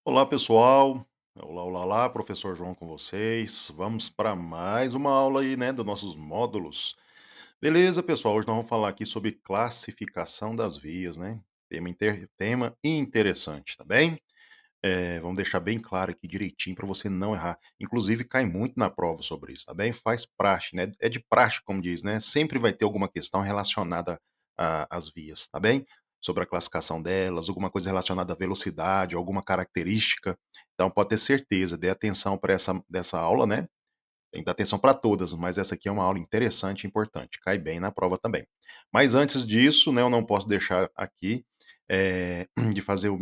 Olá, pessoal. Olá, olá, olá, professor João com vocês. Vamos para mais uma aula aí, né, dos nossos módulos. Beleza, pessoal? Hoje nós vamos falar aqui sobre classificação das vias, né? Tema interessante, tá bem? Vamos deixar bem claro aqui direitinho para você não errar. Inclusive, cai muito na prova sobre isso, tá bem? Faz praxe, né? É de praxe, como diz, né? Sempre vai ter alguma questão relacionada às vias, tá bem? Sobre a classificação delas, alguma coisa relacionada à velocidade, alguma característica. Então, pode ter certeza, dê atenção para dessa aula, né? Tem que dar atenção para todas, mas essa aqui é uma aula interessante e importante, cai bem na prova também. Mas antes disso, né, eu não posso deixar aqui de fazer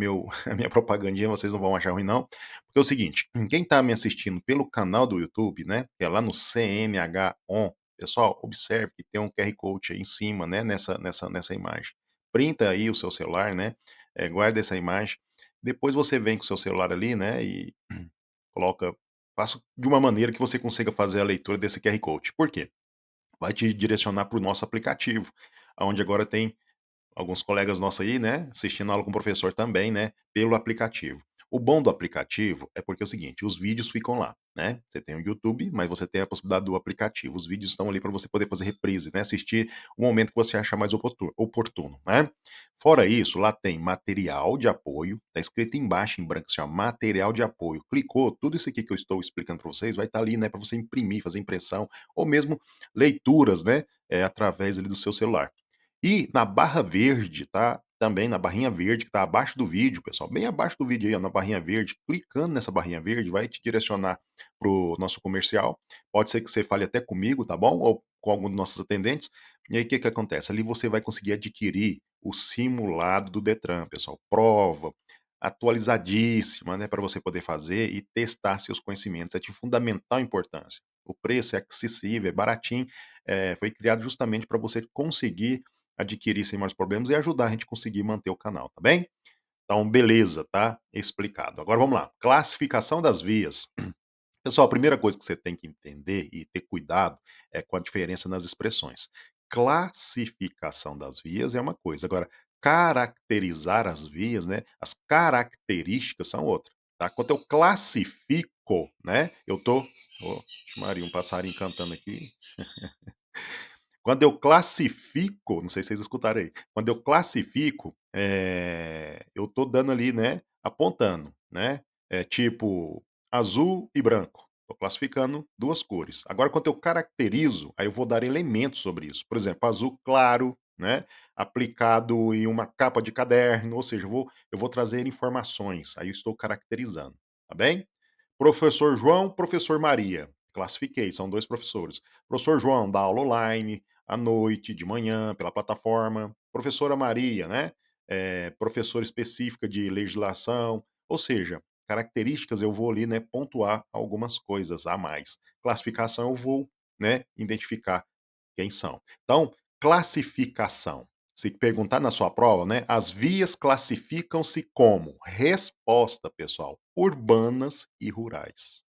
a minha propagandinha, vocês não vão achar ruim não, porque é o seguinte, quem está me assistindo pelo canal do YouTube, né, que é lá no CNH On, pessoal, observe que tem um QR Code aí em cima, né, nessa imagem. Printa aí o seu celular, né, guarda essa imagem, depois você vem com o seu celular ali, né, e coloca faça de uma maneira que você consiga fazer a leitura desse QR Code. Por quê? Vai te direcionar para o nosso aplicativo, aonde agora tem alguns colegas nossos aí, né, assistindo aula com o professor também, né, pelo aplicativo. O bom do aplicativo é porque é o seguinte, os vídeos ficam lá, né? Você tem o YouTube, mas você tem a possibilidade do aplicativo. Os vídeos estão ali para você poder fazer reprise, né? Assistir o momento que você achar mais oportuno, né? Fora isso, lá tem material de apoio, tá escrito embaixo em branco assim, ó, material de apoio. Clicou, tudo isso aqui que eu estou explicando para vocês vai estar ali, né, para você imprimir, fazer impressão, ou mesmo leituras, né, através ali do seu celular. E na barra verde, tá? Também na barrinha verde que está abaixo do vídeo, pessoal, bem abaixo do vídeo aí, ó, na barrinha verde, clicando nessa barrinha verde vai te direcionar para o nosso comercial. Pode ser que você fale até comigo, tá bom? Ou com algum dos nossos atendentes. E aí o que que acontece? Ali você vai conseguir adquirir o simulado do Detran, pessoal. Prova atualizadíssima, né, para você poder fazer e testar seus conhecimentos. É de fundamental importância. O preço é acessível, é baratinho, foi criado justamente para você conseguir adquirir sem mais problemas e ajudar a gente a conseguir manter o canal, tá bem? Então, beleza, tá? Explicado. Agora vamos lá. Classificação das vias. Pessoal, a primeira coisa que você tem que entender e ter cuidado é com a diferença nas expressões. Classificação das vias é uma coisa, agora caracterizar as vias, né? As características são outra, tá? Quando eu classifico, né? Eu tô, oh, Maria, um passarinho cantando aqui. Quando eu classifico, não sei se vocês escutaram aí, quando eu classifico, eu estou dando ali, né, apontando, né, tipo azul e branco, estou classificando 2 cores. Agora quando eu caracterizo, aí eu vou dar elementos sobre isso. Por exemplo, azul claro, né, aplicado em uma capa de caderno, ou seja, eu vou trazer informações, aí eu estou caracterizando, tá bem? Professor João, professor Maria, classifiquei, são 2 professores. Professor João dá aula online, à noite, de manhã, pela plataforma. Professora Maria, né? Professora específica de legislação, ou seja, características eu vou ali, né, pontuar algumas coisas a mais. Classificação eu vou, né, identificar quem são. Então, classificação. Se perguntar na sua prova, né, as vias classificam-se como? Resposta, pessoal, urbanas e rurais.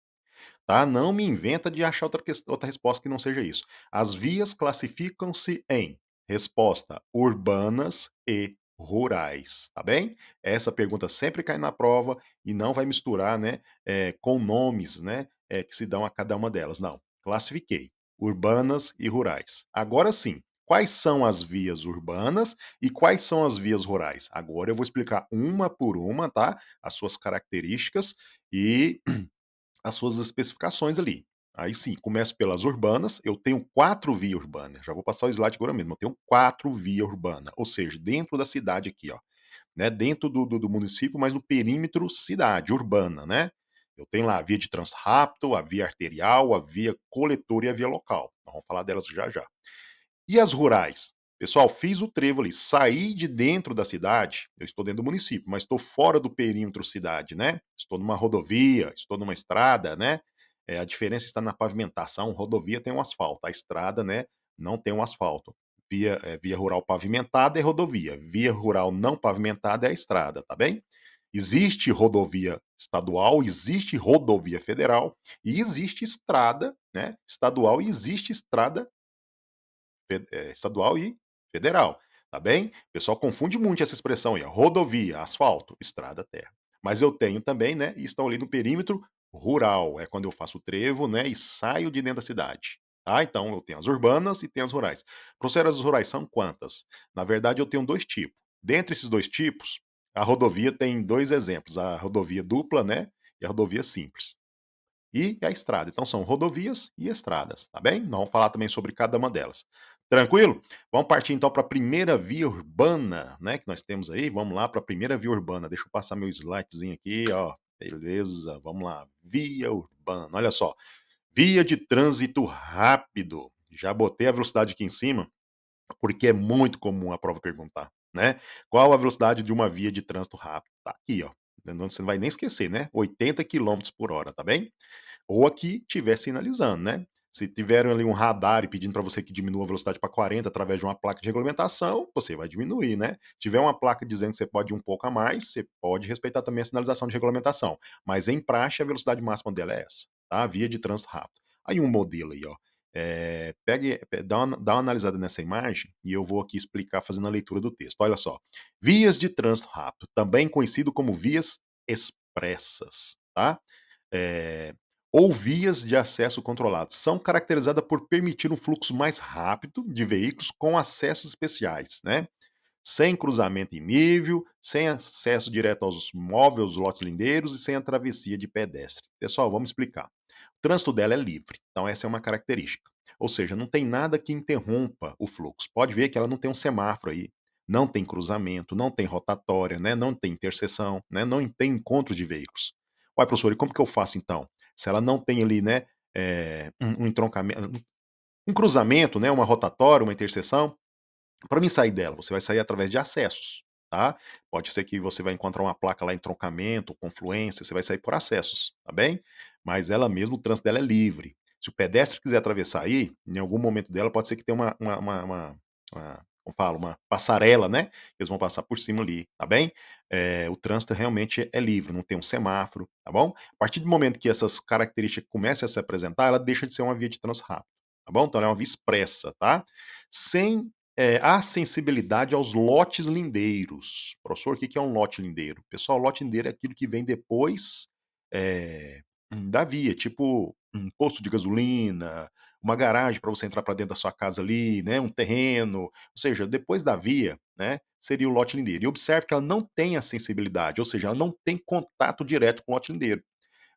Tá? Não me inventa de achar outra resposta que não seja isso. As vias classificam-se em resposta urbanas e rurais, tá bem? Essa pergunta sempre cai na prova e não vai misturar, né, com nomes, né, que se dão a cada uma delas. Não, classifiquei urbanas e rurais. Agora sim, quais são as vias urbanas e quais são as vias rurais? Agora eu vou explicar uma por uma, tá? As suas características e as suas especificações ali. Aí sim, começo pelas urbanas, eu tenho 4 vias urbanas, já vou passar o slide agora mesmo, eu tenho 4 vias urbanas, ou seja, dentro da cidade aqui, ó, né, dentro do município, mas no perímetro cidade, urbana, né. Eu tenho lá a via de trânsito rápido, a via arterial, a via coletora e a via local. Nós vamos falar delas já já. E as rurais? Pessoal, fiz o trevo ali, saí de dentro da cidade, eu estou dentro do município, mas estou fora do perímetro cidade, né? Estou numa rodovia, estou numa estrada, né? A diferença está na pavimentação, rodovia tem um asfalto, a estrada, né, não tem um asfalto. Via rural pavimentada é rodovia, via rural não pavimentada é a estrada, tá bem? Existe rodovia estadual, existe rodovia federal e existe estrada, né, estadual e existe estrada estadual e federal, tá bem? O pessoal confunde muito essa expressão aí, ó, rodovia, asfalto, estrada, terra. Mas eu tenho também, né, e estão ali no perímetro rural, é quando eu faço o trevo, né, e saio de dentro da cidade, tá. Então eu tenho as urbanas e tenho as rurais. Professor, as rurais são quantas? Na verdade eu tenho 2 tipos. Dentre esses 2 tipos, a rodovia tem 2 exemplos, a rodovia dupla, né, e a rodovia simples. E a estrada. Então são rodovias e estradas, tá bem? Nós vamos falar também sobre cada uma delas. Tranquilo? Vamos partir então para a primeira via urbana, né, que nós temos aí. Vamos lá para a primeira via urbana. Deixa eu passar meu slidezinho aqui, ó. Beleza, vamos lá. Via urbana. Olha só. Via de trânsito rápido. Já botei a velocidade aqui em cima, porque é muito comum a prova perguntar, né? Qual a velocidade de uma via de trânsito rápido? Tá aqui, ó. Você não vai nem esquecer, né? 80 km/h, tá bem? Ou aqui estiver sinalizando, né. Se tiver ali um radar e pedindo para você que diminua a velocidade para 40 através de uma placa de regulamentação, você vai diminuir, né. Tiver uma placa dizendo que você pode ir um pouco a mais, você pode respeitar também a sinalização de regulamentação, mas em praxe a velocidade máxima dela é essa, tá, via de trânsito rápido. Aí um modelo aí, ó, pegue dá uma analisada nessa imagem e eu vou aqui explicar fazendo a leitura do texto. Olha só: vias de trânsito rápido, também conhecido como vias expressas, tá. Eh ou vias de acesso controlado. São caracterizadas por permitir um fluxo mais rápido de veículos com acessos especiais, né? Sem cruzamento em nível, sem acesso direto aos móveis, lotes lindeiros e sem a travessia de pedestre. Pessoal, vamos explicar. O trânsito dela é livre, então essa é uma característica. Ou seja, não tem nada que interrompa o fluxo. Pode ver que ela não tem um semáforo aí, não tem cruzamento, não tem rotatória, né? Não tem interseção, né? Não tem encontro de veículos. Uai, professor, e como que eu faço então? Se ela não tem ali, né, um entroncamento, um cruzamento, né, uma rotatória, uma interseção, para mim sair dela, você vai sair através de acessos, tá? Pode ser que você vai encontrar uma placa lá, entroncamento, confluência, você vai sair por acessos, tá bem? Mas ela mesmo, o trânsito dela é livre. Se o pedestre quiser atravessar aí, em algum momento dela pode ser que tenha como fala, uma passarela, né? Eles vão passar por cima ali, tá bem? O trânsito realmente é livre, não tem um semáforo, tá bom? A partir do momento que essas características começam a se apresentar, ela deixa de ser uma via de trânsito rápido, tá bom? Então ela é uma via expressa, tá? Sem a sensibilidade aos lotes lindeiros. Professor, o que que é um lote lindeiro? Pessoal, lote lindeiro é aquilo que vem depois, eh, da via, tipo um posto de gasolina, uma garagem para você entrar para dentro da sua casa ali, né, um terreno, ou seja, depois da via, né, seria o lote lindeiro. E observe que ela não tem a sensibilidade, ou seja, ela não tem contato direto com o lote lindeiro.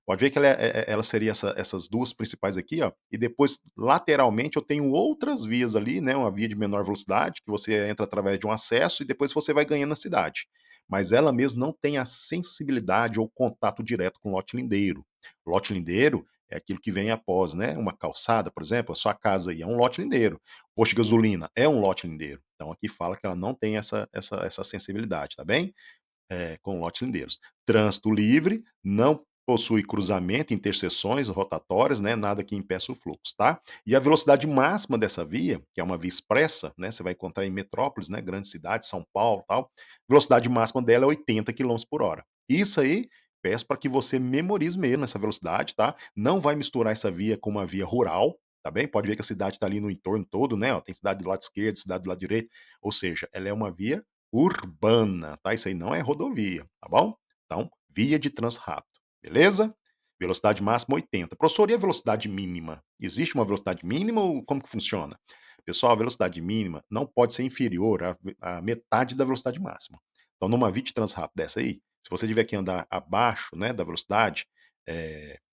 Pode ver que ela seria essas 2 principais aqui, ó, e depois lateralmente eu tenho outras vias ali, né, uma via de menor velocidade, que você entra através de um acesso e depois você vai ganhando na cidade. Mas ela mesmo não tem a sensibilidade ou contato direto com o lote lindeiro. O lote lindeiro é aquilo que vem após, né, uma calçada, por exemplo, a sua casa aí é um lote lindeiro. Posto de gasolina é um lote lindeiro. Então aqui fala que ela não tem essa sensibilidade, tá bem? Com lotes lindeiros. Trânsito livre, não possui cruzamento, interseções rotatórias, né, nada que impeça o fluxo, tá? E a velocidade máxima dessa via, que é uma via expressa, né, você vai encontrar em metrópoles, né, grandes cidades, São Paulo, tal, velocidade máxima dela é 80 km/h. Isso aí, peço para que você memorize mesmo essa velocidade, tá? Não vai misturar essa via com uma via rural, tá bem? Pode ver que a cidade está ali no entorno todo, né? Ó, tem cidade do lado esquerdo, cidade do lado direito, ou seja, ela é uma via urbana, tá? Isso aí não é rodovia, tá bom? Então, via de trânsito rápido, beleza? Velocidade máxima 80. Professor, e a velocidade mínima? Existe uma velocidade mínima ou como que funciona? Pessoal, a velocidade mínima não pode ser inferior à metade da velocidade máxima. Então, numa via de trânsito rápido dessa aí, se você tiver que andar abaixo, né, da velocidade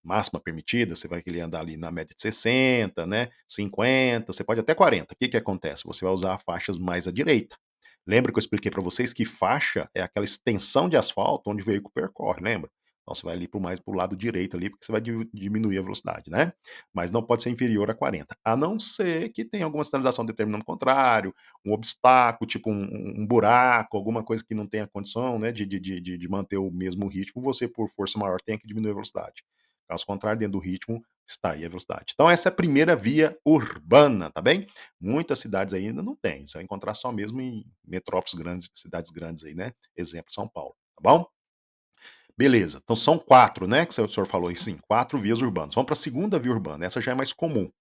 máxima permitida, você vai querer andar ali na média de 60, né, 50, você pode até 40. O que que acontece? Você vai usar faixas mais à direita. Lembra que eu expliquei para vocês que faixa é aquela extensão de asfalto onde o veículo percorre, lembra? Então você vai ali mais para o lado direito ali, porque você vai diminuir a velocidade, né? Mas não pode ser inferior a 40, a não ser que tenha alguma sinalização determinando o contrário, um obstáculo, tipo um buraco, alguma coisa que não tenha condição, né, de manter o mesmo ritmo, você, por força maior, tem que diminuir a velocidade. Caso contrário, dentro do ritmo, está aí a velocidade. Então, essa é a primeira via urbana, tá bem? Muitas cidades ainda não têm, você vai encontrar só mesmo em metrópoles grandes, cidades grandes aí, né? Exemplo, São Paulo, tá bom? Beleza, então são 4, né, que o senhor falou aí, sim, 4 vias urbanas. Vamos para a segunda via urbana, essa já é mais comum.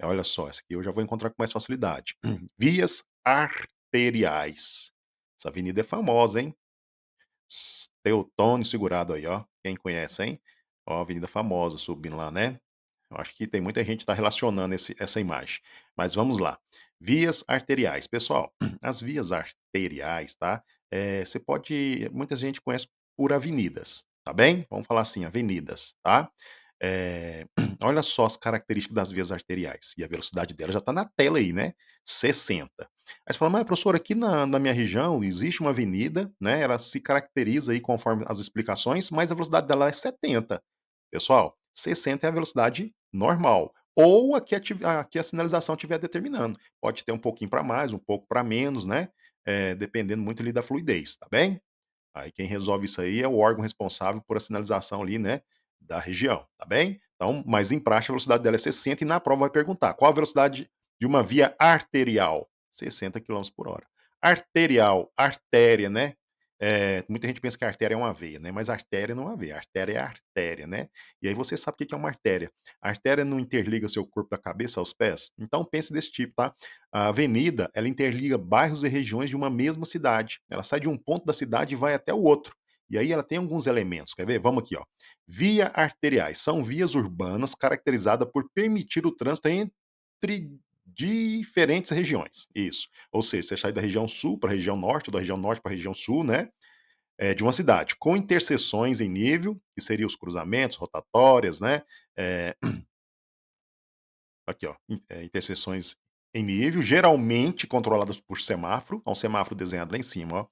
Olha só, essa aqui eu já vou encontrar com mais facilidade. Vias arteriais. Essa avenida é famosa, hein? Teotônio Segurado aí, ó. Quem conhece, hein? Ó, avenida famosa subindo lá, né? Eu acho que tem muita gente que tá relacionando essa imagem. Mas vamos lá. Vias arteriais. Pessoal, as vias arteriais, tá? Você pode muita gente conhece por avenidas, tá bem? Vamos falar assim, avenidas, tá? Eh, olha só as características das vias arteriais, e a velocidade dela já está na tela aí, né, 60. Aí você fala: "Mas professor, aqui na minha região existe uma avenida, né, ela se caracteriza aí conforme as explicações, mas a velocidade dela é 70". Pessoal, 60 é a velocidade normal, ou a que a sinalização estiver determinando. Pode ter um pouquinho para mais, um pouco para menos, né, dependendo muito ali da fluidez, tá bem? Aí quem resolve isso aí é o órgão responsável por a sinalização ali, né, da região, tá bem? Então, mas em prática a velocidade dela é 60 e na prova vai perguntar: "Qual a velocidade de uma via arterial?". 60 km/h. Arterial, artéria, né, muita gente pensa que a artéria é uma veia, né, mas artéria não é uma veia, artéria é artéria, né. E aí você sabe o que que é uma artéria. A artéria não interliga seu corpo da cabeça aos pés? Então pense desse tipo, tá. A avenida, ela interliga bairros e regiões de uma mesma cidade. Ela sai de um ponto da cidade e vai até o outro. E aí ela tem alguns elementos, quer ver? Vamos aqui, ó. Via arteriais são vias urbanas caracterizadas por permitir o trânsito entre diferentes regiões. Isso. Ou seja, você sai da região sul para a região norte, ou da região norte para a região sul, né? De uma cidade, com interseções em nível, que seriam os cruzamentos, rotatórias, né? eh, Aqui, ó, interseções em nível, geralmente controladas por semáforo, ó, um semáforo desenhado lá em cima, ó.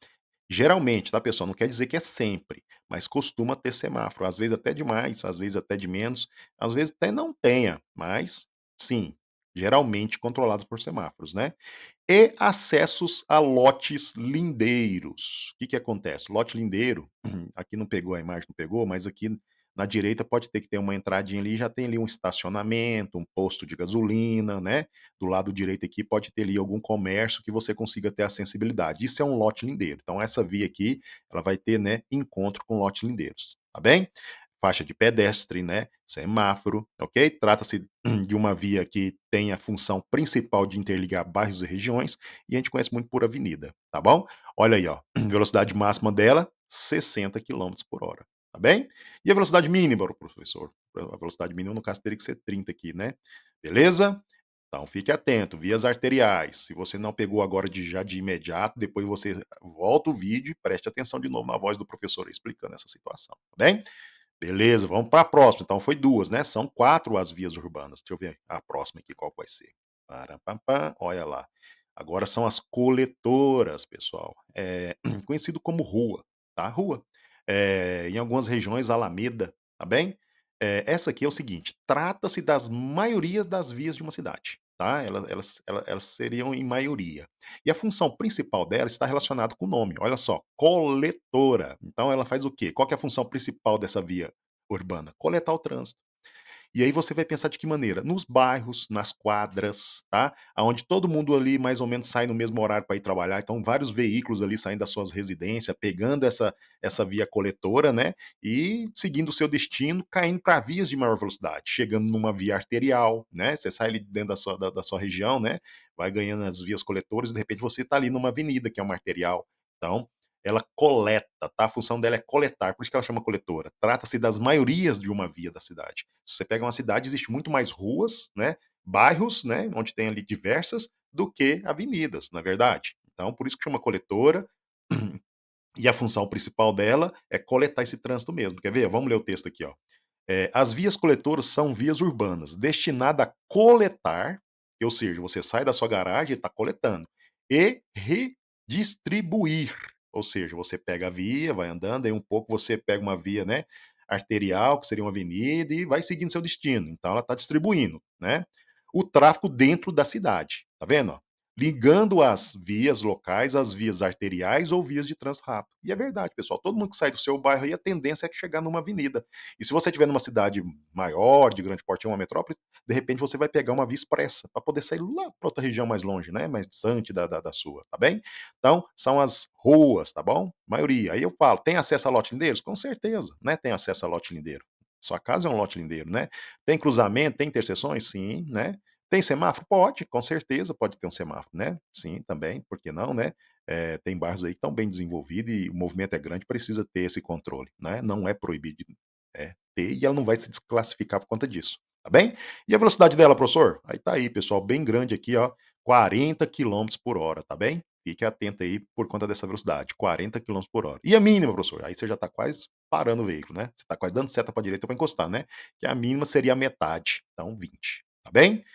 Geralmente, tá, pessoal? Não quer dizer que é sempre, mas costuma ter semáforo, às vezes até de mais, às vezes até de menos, às vezes até não tenha, mas sim, geralmente controlados por semáforos, né? E acessos a lotes lindeiros. O que que acontece? Lote lindeiro, aqui não pegou a imagem, não pegou, mas aqui na direita pode ter que ter uma entradinha ali, já tem ali um estacionamento, um posto de gasolina, né? Do lado direito aqui pode ter ali algum comércio que você consiga ter a sensibilidade. Isso é um lote lindeiro. Então essa via aqui, ela vai ter, né, encontro com lotes lindeiros, tá bem? Faixa de pedestre, né, semáforo, ok? Trata-se de uma via que tem a função principal de interligar bairros e regiões, e a gente conhece muito por avenida, tá bom? Olha aí, ó, velocidade máxima dela, 60 km/h, tá bem? E a velocidade mínima, professor? A velocidade mínima, no caso, teria que ser 30 aqui, né? Beleza? Então fique atento, vias arteriais. Se você não pegou agora já de imediato, depois você volta o vídeo e preste atenção de novo na voz do professor explicando essa situação, tá bem? Beleza, vamos para a próxima. Então foi 2, né, são 4 as vias urbanas. Deixa eu ver a próxima aqui qual vai ser. Param pam pam, olha lá. Agora são as coletoras, pessoal. Conhecido como rua, tá, rua. Em algumas regiões, alameda, tá bem? Essa aqui é o seguinte, trata-se das maiorias das vias de uma cidade, tá? Elas seriam em maioria. E a função principal dela está relacionada com o nome. Olha só, coletora. Então ela faz o quê? Qual que é a função principal dessa via urbana? Coletar o trânsito. E aí você vai pensar de que maneira? Nos bairros, nas quadras, tá? Aonde todo mundo ali mais ou menos sai no mesmo horário para ir trabalhar, então vários veículos ali saindo das suas residências, pegando essa via coletora, né? E seguindo o seu destino, caindo para vias de maior velocidade, chegando numa via arterial, né? Você sai ali dentro da sua região, né? Vai ganhando as vias coletoras e de repente você está ali numa avenida que é uma arterial. Então, ela coleta, tá? A função dela é coletar, por isso que ela chama coletora. Trata-se das maiorias de uma via da cidade. Se você pega uma cidade, existe muito mais ruas, né, bairros, né, onde tem ali diversas, do que avenidas, na é verdade. Então, por isso que chama coletora, e a função principal dela é coletar esse trânsito mesmo. Quer ver? Vamos ler o texto aqui, ó. As vias coletoras são vias urbanas destinadas a coletar, ou seja, você sai da sua garagem e está coletando, e redistribuir, ou seja, você pega a via, vai andando, aí um pouco você pega uma via, né, arterial, que seria uma avenida, e vai seguindo seu destino. Então ela está distribuindo, né, o tráfego dentro da cidade. Tá vendo? Ó? Ligando as vias locais às vias arteriais ou vias de trânsito rápido. E é verdade, pessoal. Todo mundo que sai do seu bairro aí, a tendência é chegar numa avenida. E se você estiver numa cidade maior, de grande porte, uma metrópole, de repente você vai pegar uma via expressa para poder sair lá para outra região mais longe, né? Mais distante da sua, tá bem? Então, são as ruas, tá bom? Maioria. Aí eu falo, tem acesso a lote lindeiros? Com certeza, né? Tem acesso a lote lindeiro. Sua casa é um lote lindeiro, né? Tem cruzamento, tem interseções? Sim, né? Tem semáforo? Pode, com certeza pode ter um semáforo, né? Sim, também, por que não, né? Tem bairros aí que estão bem desenvolvidos e o movimento é grande, precisa ter esse controle, né, não é proibido ter e ela não vai se desclassificar por conta disso, tá bem? E a velocidade dela, professor? Aí tá aí, pessoal, bem grande aqui, ó, 40 quilômetros por hora, tá bem? Fique atento aí por conta dessa velocidade, 40 quilômetros por hora. E a mínima, professor? Aí você já está quase parando o veículo, né? Você está quase dando seta para a direita para encostar, né? Que a mínima seria a metade, então 20, tá bem?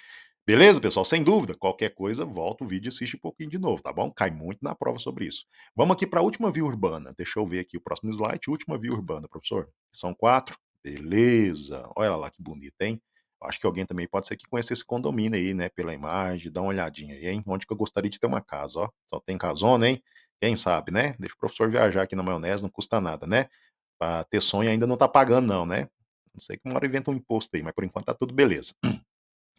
Beleza, pessoal? Sem dúvida, qualquer coisa, volta o vídeo e assiste um pouquinho de novo, tá bom? Cai muito na prova sobre isso. Vamos aqui para a última via urbana. Deixa eu ver aqui o próximo slide. Última via urbana, professor. São quatro. Beleza. Olha lá que bonito, hein? Acho que alguém também pode ser que conheça esse condomínio aí, né? Pela imagem, dá uma olhadinha aí, hein? Onde que eu gostaria de ter uma casa, ó. Só tem casona, hein? Quem sabe, né? Deixa o professor viajar aqui na maionese, não custa nada, né? Pra ter sonho ainda não tá pagando, não, né? Não sei que uma hora inventa um imposto aí, mas por enquanto tá tudo beleza.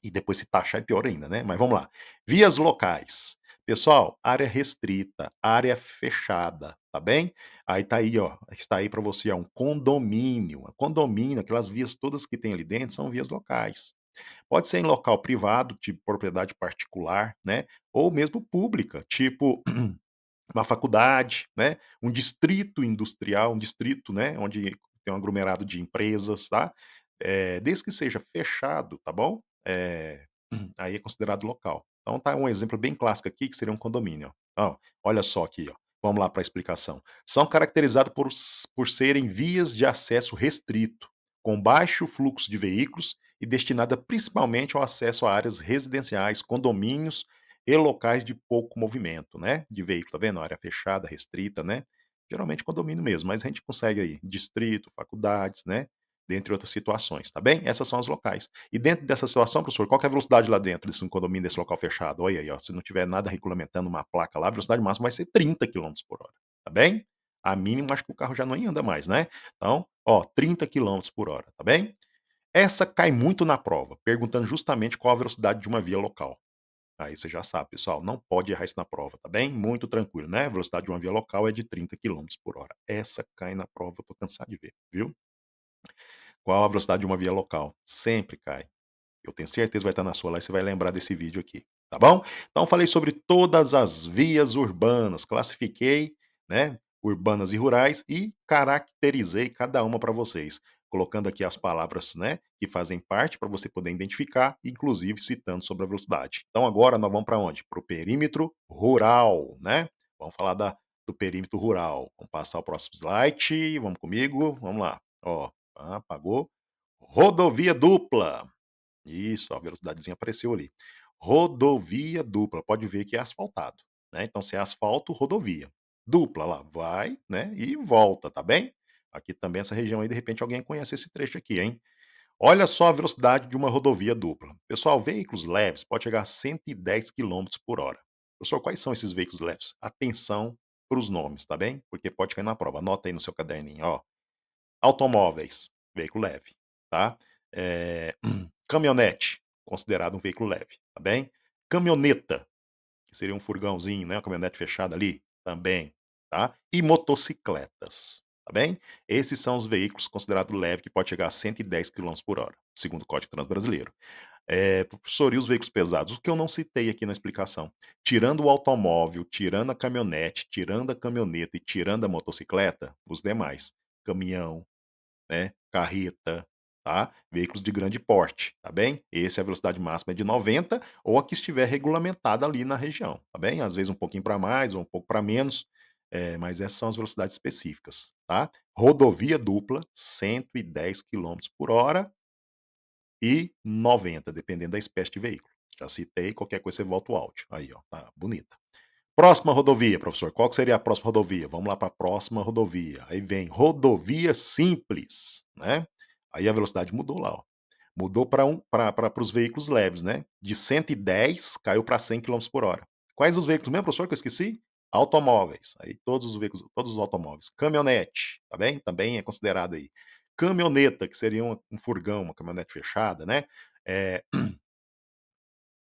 E depois se taxar é pior ainda, né? Mas vamos lá. Vias locais. Pessoal, área restrita, área fechada, tá bem? Aí tá aí, ó, está aí para você, ó, um condomínio. Condomínio, aquelas vias todas que tem ali dentro são vias locais. Pode ser em local privado, tipo propriedade particular, né? Ou mesmo pública, tipo uma faculdade, né, um distrito industrial, um distrito, né, onde tem um aglomerado de empresas, tá? Desde que seja fechado, tá bom? Aí é considerado local. Então tá um exemplo bem clássico aqui, que seria um condomínio, ó. Olha só aqui, ó. Vamos lá para a explicação. São caracterizados por serem vias de acesso restrito, com baixo fluxo de veículos e destinada principalmente ao acesso a áreas residenciais, condomínios e locais de pouco movimento, né, de veículo, tá vendo? Área fechada, restrita, né? Geralmente condomínio mesmo, mas a gente consegue aí distrito, faculdades, né, dentre outras situações, tá bem? Essas são as locais. E dentro dessa situação, professor, qual que é a velocidade lá dentro desse condomínio, desse local fechado? Olha aí, ó, se não tiver nada regulamentando uma placa lá, a velocidade máxima vai ser 30 quilômetros por hora, tá bem? A mínima, acho que o carro já não anda mais, né? Então, ó, 30 quilômetros por hora, tá bem? Essa cai muito na prova, perguntando justamente qual a velocidade de uma via local. Aí você já sabe, pessoal, não pode errar isso na prova, tá bem? Muito tranquilo, né? A velocidade de uma via local é de 30 quilômetros por hora. Essa cai na prova, eu tô cansado de ver, viu? Qual a velocidade de uma via local? Sempre cai. Eu tenho certeza que vai estar na sua lá e você vai lembrar desse vídeo aqui, tá bom? Então falei sobre todas as vias urbanas, classifiquei, né, urbanas e rurais e caracterizei cada uma para vocês, colocando aqui as palavras, né, que fazem parte para você poder identificar, inclusive citando sobre a velocidade. Então agora nós vamos para onde? Para o perímetro rural, né? Vamos falar do perímetro rural. Vamos passar o próximo slide, vamos comigo, vamos lá. Ó, apagou. Rodovia dupla. Isso, a velocidadezinha apareceu ali. Rodovia dupla, pode ver que é asfaltado, né, então se é asfalto, rodovia. Dupla lá, vai, né, e volta, tá bem? Aqui também essa região aí, de repente alguém conhece esse trecho aqui, hein. Olha só a velocidade de uma rodovia dupla. Pessoal, veículos leves pode chegar a 110 quilômetros por hora. Professor, quais são esses veículos leves? Atenção para os nomes, tá bem? Porque pode cair na prova, anota aí no seu caderninho, ó. Automóveis, veículo leve, tá? Caminhonete, considerado um veículo leve, tá bem? Caminhoneta, que seria um furgãozinho, né, uma caminhonete fechada ali, também, tá? E motocicletas, tá bem? Esses são os veículos considerados leve que pode chegar a 110 quilômetros por hora, segundo o Código Transbrasileiro. Professor, e os veículos pesados? O que eu não citei aqui na explicação? Tirando o automóvel, tirando a caminhonete, tirando a caminhoneta e tirando a motocicleta, os demais, caminhão, né, carreta, tá? Veículos de grande porte, tá bem? Esse a velocidade máxima é de 90 ou a que estiver regulamentada ali na região, tá bem? Às vezes um pouquinho para mais ou um pouco para menos, mas essas são as velocidades específicas, tá? Rodovia dupla, 110 quilômetros por hora e 90, dependendo da espécie de veículo. Já citei, qualquer coisa você volta o áudio. Aí, ó, tá bonita. Próxima rodovia, professor. Qual que seria a próxima rodovia? Vamos lá para a próxima rodovia. Aí vem rodovia simples, né? Aí a velocidade mudou lá, ó. Mudou para os veículos leves, né? De 110 caiu para 100 quilômetros por hora. Quais os veículos mesmo, professor, que eu esqueci? Automóveis. Aí todos os veículos, todos os automóveis. Caminhonete, tá bem? Também é considerado aí. Caminhoneta, que seria um furgão, uma caminhonete fechada, né? Eh,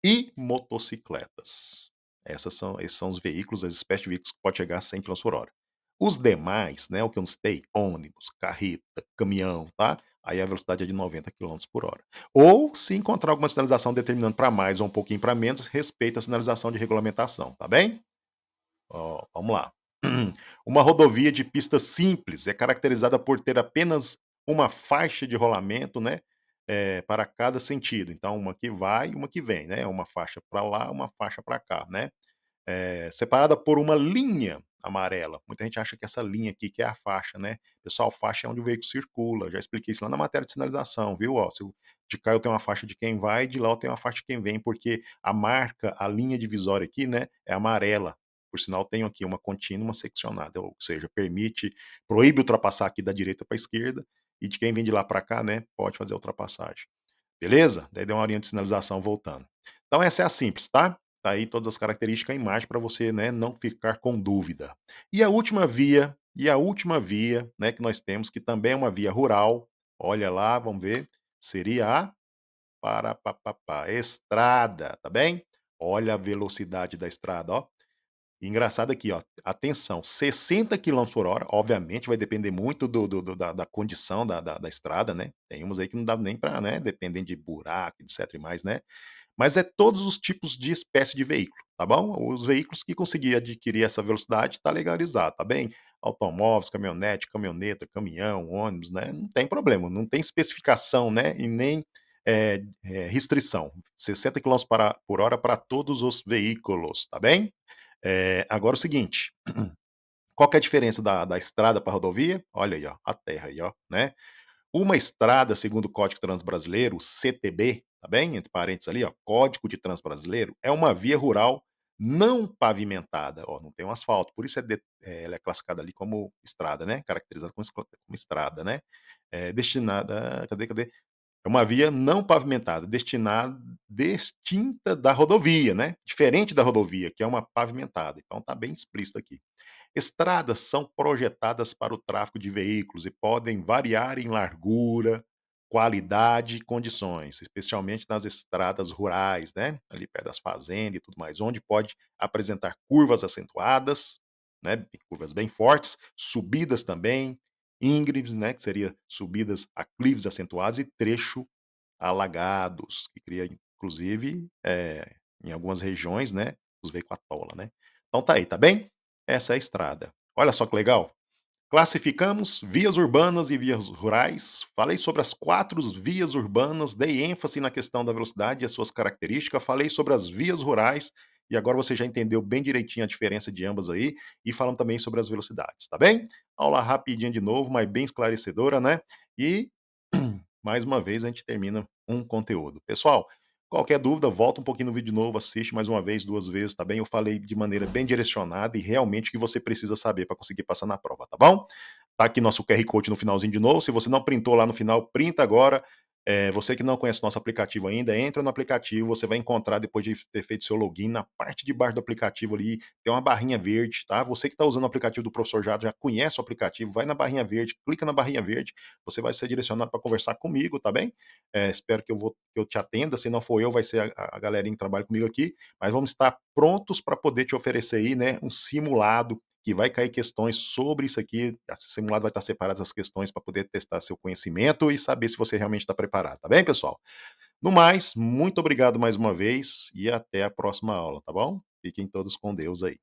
e motocicletas. Esses são os veículos, as espécies de veículos que pode chegar a 100 quilômetros por hora. Os demais, né, o que eu não citei, ônibus, carreta, caminhão, tá? Aí a velocidade é de 90 quilômetros por hora. Ou se encontrar alguma sinalização determinando para mais ou um pouquinho para menos, respeita a sinalização de regulamentação, tá bem? Ó, vamos lá. Uma rodovia de pista simples é caracterizada por ter apenas uma faixa de rolamento, né, para cada sentido. Então, uma que vai e uma que vem, né? Uma faixa para lá, uma faixa para cá, né? Separada por uma linha amarela. Muita gente acha que essa linha aqui que é a faixa, né. Pessoal, faixa é onde o veículo circula, já expliquei isso lá na matéria de sinalização, viu. Ó, se eu de cá eu tenho uma faixa de quem vai, de lá eu tenho uma faixa de quem vem, porque a marca, a linha divisória aqui, né, é amarela. Por sinal, tenho aqui uma contínua, uma seccionada, ou seja, proíbe ultrapassar aqui da direita para a esquerda, e de quem vem de lá para cá, né, pode fazer a ultrapassagem. Beleza? Daí deu uma horinha de sinalização voltando. Então essa é a simples, tá? Tá aí todas as características, a imagem para você, né, não ficar com dúvida. E a última via, né, que nós temos, que também é uma via rural, olha lá, vamos ver, seria a estrada, tá bem? Olha a velocidade da estrada, ó. Engraçado aqui, ó, atenção, 60 quilômetros por hora, obviamente vai depender muito da condição da estrada, né, tem umas aí que não dá nem para, né, dependendo de buraco, etc e mais, né, mas é todos os tipos de espécie de veículo, tá bom? Os veículos que conseguir adquirir essa velocidade tá legalizado, tá bem? Automóveis, caminhonete, caminhoneta, caminhão, ônibus, né, não tem problema, não tem especificação, né, e nem, restrição, 60 quilômetros por hora para todos os veículos, tá bem? Agora o seguinte, qual que é a diferença da estrada para rodovia? Olha aí, ó, a terra aí, ó, né. Uma estrada, segundo o Código de Trânsito Brasileiro, o CTB, tá bem? Entre parênteses ali, ó, Código de Trânsito Brasileiro, é uma via rural não pavimentada, ó, não tem um asfalto, por isso ela é classificada ali como estrada, né, caracterizada como estrada, né. Destinada cadê? É uma via não pavimentada, distinta da rodovia, né, diferente da rodovia, que é uma pavimentada, então tá bem explícito aqui. Estradas são projetadas para o tráfego de veículos e podem variar em largura, qualidade e condições, especialmente nas estradas rurais, né, ali perto das fazendas e tudo mais, onde pode apresentar curvas acentuadas, né, curvas bem fortes, subidas também, íngremes, né, que seria subidas, aclives acentuados e trecho alagados, que cria inclusive, em algumas regiões, né, os veículos atola, né. Então tá aí, tá bem? Essa é a estrada. Olha só que legal. Classificamos vias urbanas e vias rurais. Falei sobre as 4 vias urbanas, dei ênfase na questão da velocidade e as suas características. Falei sobre as vias rurais e agora você já entendeu bem direitinho a diferença de ambas aí e falamos também sobre as velocidades, tá bem? Aula rapidinha de novo, mas bem esclarecedora, né? E mais uma vez a gente termina um conteúdo. Pessoal, qualquer dúvida, volta um pouquinho no vídeo de novo, assiste mais uma vez, 2 vezes, tá bem? Eu falei de maneira bem direcionada e realmente o que você precisa saber para conseguir passar na prova, tá bom? Tá aqui nosso QR Code no finalzinho de novo, se você não printou lá no final, printa agora. Você que não conhece nosso aplicativo ainda, entra no aplicativo, você vai encontrar depois de ter feito seu login, na parte de baixo do aplicativo ali, tem uma barrinha verde, tá? Você que está usando o aplicativo do Professor Jado já conhece o aplicativo, vai na barrinha verde, clica na barrinha verde, você vai ser direcionado para conversar comigo, tá bem? Espero que eu te atenda, se não for eu, vai ser a galerinha que trabalha comigo aqui, mas vamos estar prontos para poder te oferecer aí, né, um simulado que vai cair questões sobre isso aqui. Esse simulado vai estar separado as questões para poder testar seu conhecimento e saber se você realmente está preparado, tá bem, pessoal? No mais, muito obrigado mais uma vez e até a próxima aula, tá bom? Fiquem todos com Deus aí.